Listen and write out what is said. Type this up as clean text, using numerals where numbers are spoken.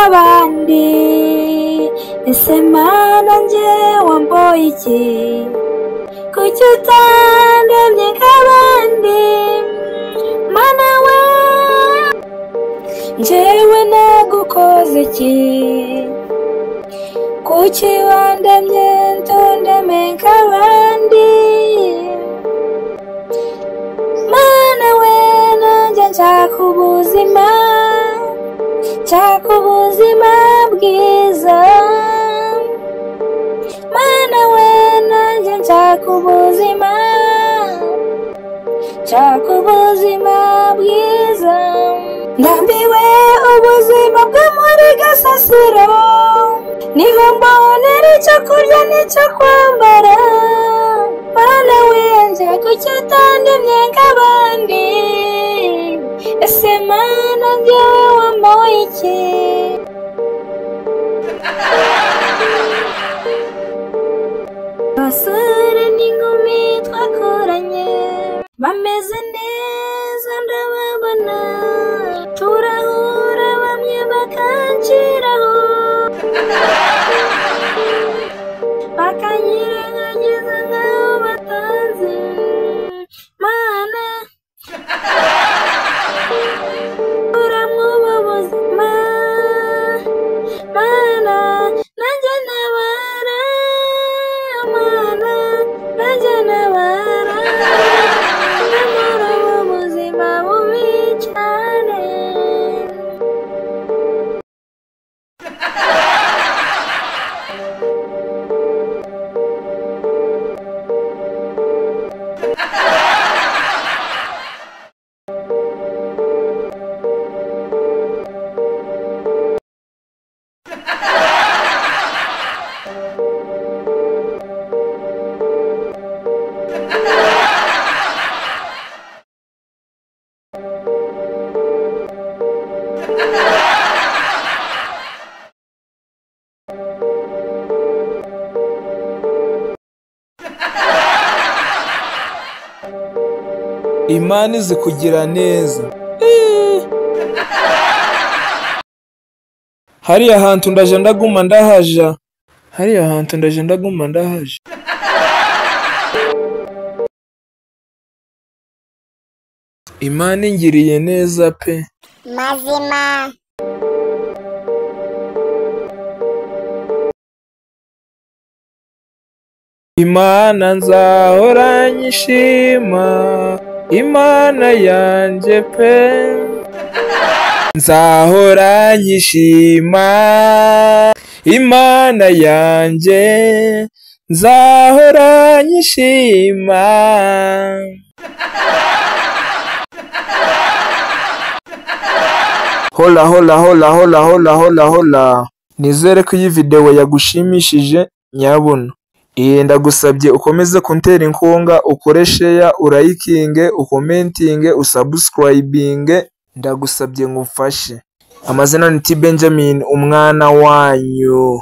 nk'abandi ese Mana njye wamboye iki kuki utandemye nk'abandi Mana we njyewe nagukoze iki kuki wandemye ntundeme nk'abandi Mana we nanjye nshaka ubuzima bwiza Mana we nanjye nshaka ubuzima bwiza ndambiwe ubuzima bwo muri Gasasiro niho mbonera icyo kurya n'icyo kwambara Mana we njye kuki utandemye nk'abandi ese Mana njyewe wamboye iki abasore n'inkumi twakoranye bameze neza ndababona turahura bamwe bakanciraho bakanyirengagiza nk'aho batanzi Mana uramwuba ubuzima Mana nanjye ntabara Mana nanjye ntabara muri ubu buzima bubi cyane Imana izi kugira neza hariya hantu ndaje ndaguma ndahaja Imana ingiriye neza pe mazima Imana nzahora nyishima Imana yanjye pe nzahora nyishima Imana yanjye nzahora nyishima Hola nizere ko iyi video yagushimishije nyabuna ndagusabye ukomeze kuntera inkunga ukore share urayikinge ukomentinge usubscribinge ndagusabye ngufashe amazina ni T Benjamin umwana wanyu